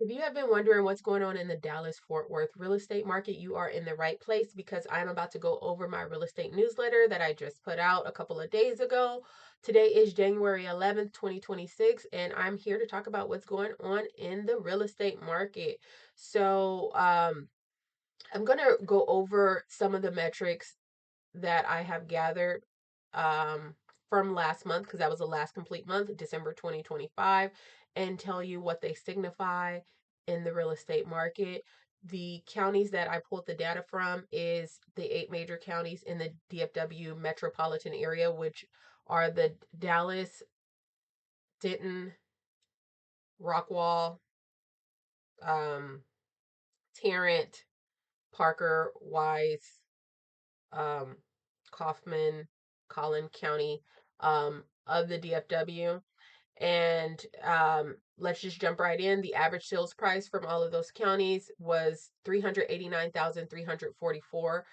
If you have been wondering what's going on in the Dallas Fort Worth real estate market, you are in the right place because I'm about to go over my real estate newsletter that I just put out a couple of days ago. Today is January 11th, 2026, and I'm here to talk about what's going on in the real estate market. I'm going to go over some of the metrics that I have gathered um, from last month, because that was the last complete month, December 2025, and tell you what they signify in the real estate market. The counties that I pulled the data from is the 8 major counties in the DFW metropolitan area, which are the Dallas, Denton, Rockwall, um, Tarrant, Parker, Wise, um, Kaufman, Collin County of the DFW. And let's just jump right in. The average sales price from all of those counties was 389,344.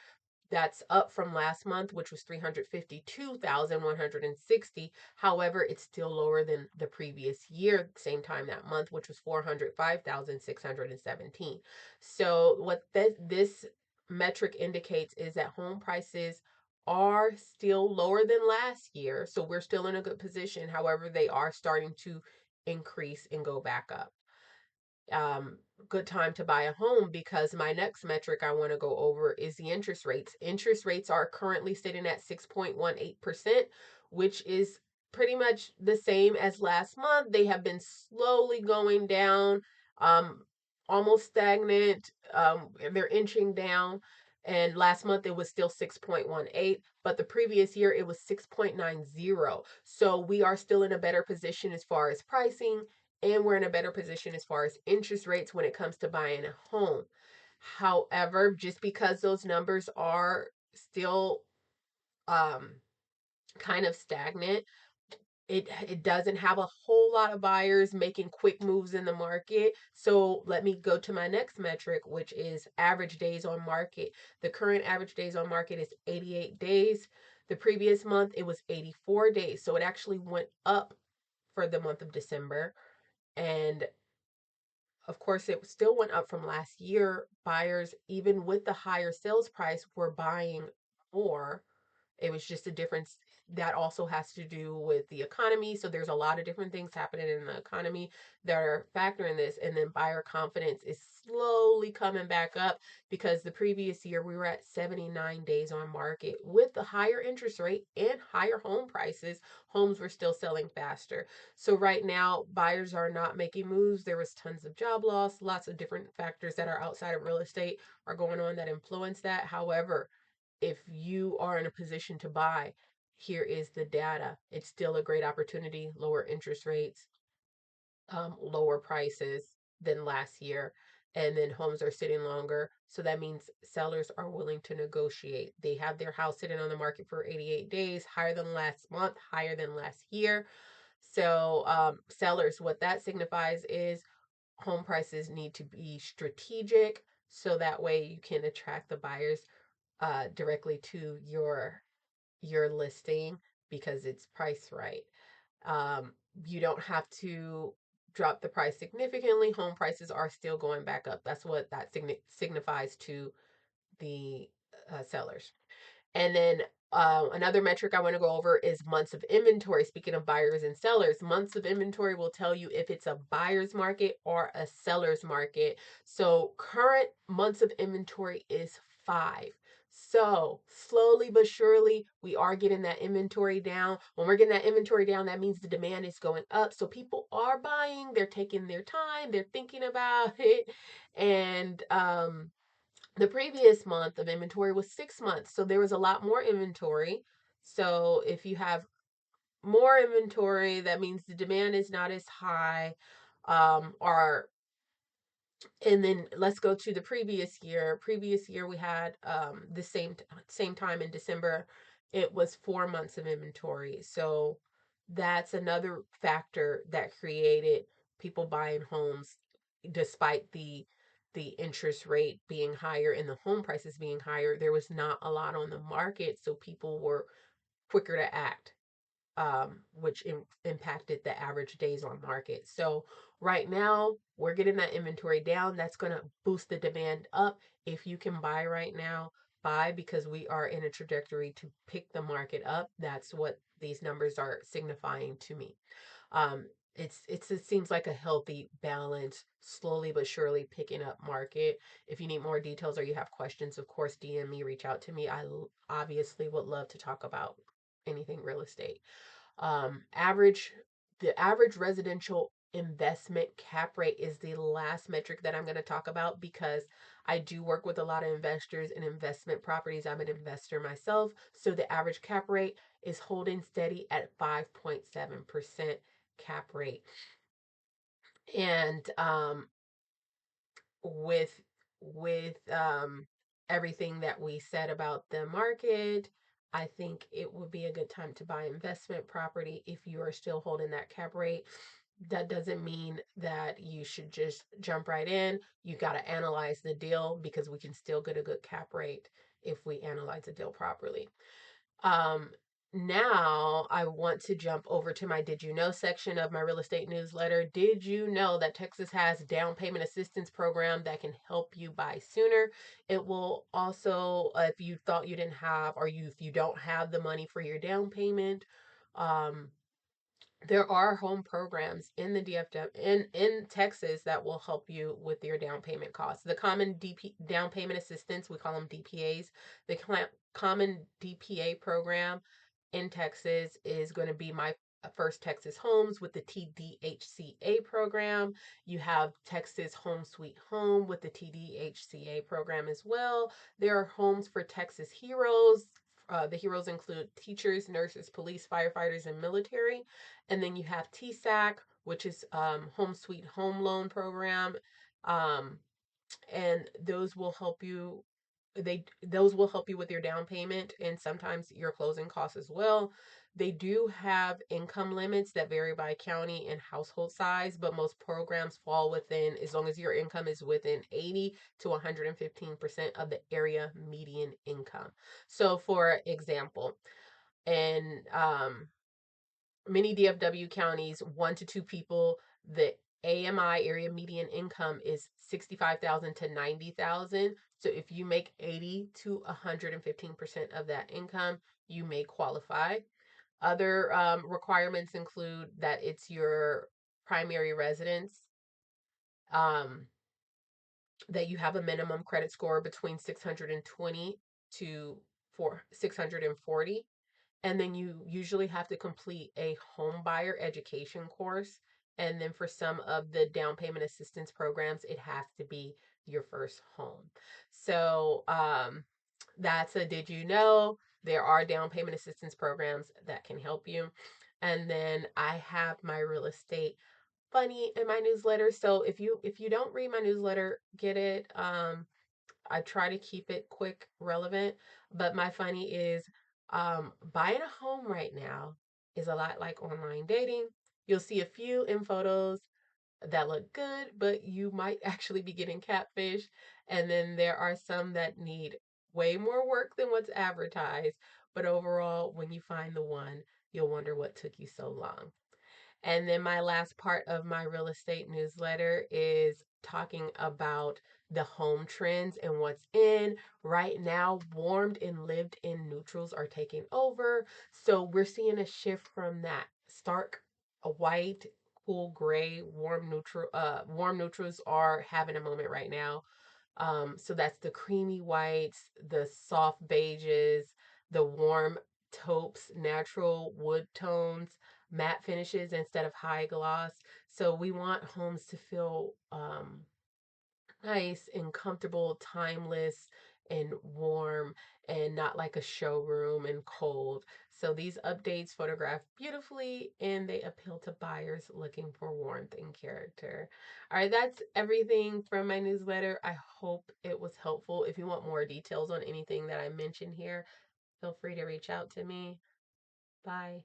That's up from last month, which was 352,160. However, it's still lower than the previous year, same time that month, which was 405,617. So, what this metric indicates is that home prices are still lower than last year. So, we're still in a good position. However, they are starting to increase and go back up. um, Good time to buy a home, because my next metric I want to go over is the interest rates. Interest rates are currently sitting at 6.18%, which is pretty much the same as last month. They have been slowly going down, um, almost stagnant. They're inching down. And last month it was still 6.18, but the previous year it was 6.90. So we are still in a better position as far as pricing, and we're in a better position as far as interest rates when it comes to buying a home. However, just because those numbers are still um, kind of stagnant, it doesn't have a whole lot of buyers making quick moves in the market. So let me go to my next metric, which is average days on market. The current average days on market is 88 days. The previous month it was 84 days. So it actually went up for the month of December. And of course, it still went up from last year. Buyers, even with the higher sales price, were buying more. It was just a difference. That also has to do with the economy. So there's a lot of different things happening in the economy that are factoring this. And then buyer confidence is slowly coming back up, because the previous year we were at 79 days on market. With the higher interest rate and higher home prices, homes were still selling faster. So right now, buyers are not making moves. There was tons of job loss, lots of different factors that are outside of real estate are going on that influence that. However, if you are in a position to buy, here is the data. It's still a great opportunity. Lower interest rates, lower prices than last year, and then homes are sitting longer. So that means sellers are willing to negotiate. They have their house sitting on the market for 88 days, higher than last month, higher than last year. So, sellers, what that signifies is home prices need to be strategic, so that way you can attract the buyers directly to your listing, because it's priced right. Um, you don't have to drop the price significantly. Home prices are still going back up. That's what that signifies to the sellers. And then another metric I want to go over is months of inventory. Speaking of buyers and sellers, months of inventory will tell you if it's a buyer's market or a seller's market. So current months of inventory is 5. So slowly but surely, we are getting that inventory down. When we're getting that inventory down, that means the demand is going up. So people are buying, they're taking their time, they're thinking about it. And the previous month of inventory was 6 months, so there was a lot more inventory. So if you have more inventory, that means the demand is not as high. Or and then let's go to the previous year. Previous year we had the same time in December, it was 4 months of inventory. So that's another factor that created people buying homes despite the interest rate being higher and the home prices being higher. There was not a lot on the market, so people were quicker to act. which impacted the average days on market. So right now we're getting that inventory down. That's going to boost the demand up. If you can buy right now, buy, because we are in a trajectory to pick the market up. That's what these numbers are signifying to me. Um, it seems like a healthy balance, slowly but surely picking up market. If you need more details or you have questions, of course, DM me, reach out to me. Obviously would love to talk about anything real estate. Average The average residential investment cap rate is the last metric that I'm going to talk about, because I do work with a lot of investors in investment properties. I'm an investor myself. So the average cap rate is holding steady at 5.7% cap rate. And with with everything that we said about the market, I think it would be a good time to buy investment property if you are still holding that cap rate. That doesn't mean that you should just jump right in. You got to analyze the deal, because we can still get a good cap rate if we analyze the deal properly. Um, Now I want to jump over to my Did You Know section of my real estate newsletter. Did you know that Texas has down payment assistance program that can help you buy sooner? It will also, if you thought you didn't have, or if you don't have the money for your down payment, um, there are home programs in the DFW in Texas that will help you with your down payment costs. The common down payment assistance, we call them DPAs. The common DPA program in Texas is going to be my First Texas Homes with the TDHCA program. You have Texas Home Sweet Home with the TDHCA program as well. There are homes for Texas Heroes. The heroes include teachers, nurses, police, firefighters, and military. And then you have TSAC, which is Home Sweet Home Loan Program. Um, and those will help you with your down payment and sometimes your closing costs as well. They do have income limits that vary by county and household size, but most programs fall within, as long as your income is within 80 to 115% of the area median income. So for example, in many DFW counties, 1 to 2 people, the AMI, area median income, is 65,000 to 90,000. So if you make 80 to 115% of that income, you may qualify. Other requirements include that it's your primary residence, um, that you have a minimum credit score between 620 to 640. And then you usually have to complete a home buyer education course. And then for some of the down payment assistance programs, it has to be your first home. So that's a did you know? There are down payment assistance programs that can help you. And then I have my real estate funny in my newsletter. So if you don't read my newsletter, get it. I try to keep it quick, relevant, but my funny is buying a home right now is a lot like online dating. You'll see a few in photos that look good, but you might actually be getting catfish. And then there are some that need way more work than what's advertised. But overall, when you find the one, you'll wonder what took you so long. And then my last part of my real estate newsletter is talking about the home trends and what's in. Right now, warmed and lived in neutrals are taking over. So we're seeing a shift from that stark white, cool gray, warm neutrals are having a moment right now. So that's the creamy whites, the soft beiges, the warm taupes, natural wood tones, matte finishes instead of high gloss. So we want homes to feel nice and comfortable, timeless and warm, and not like a showroom and cold. So these updates photograph beautifully and they appeal to buyers looking for warmth and character. All right, that's everything from my newsletter. I hope it was helpful. If you want more details on anything that I mentioned here, feel free to reach out to me. Bye.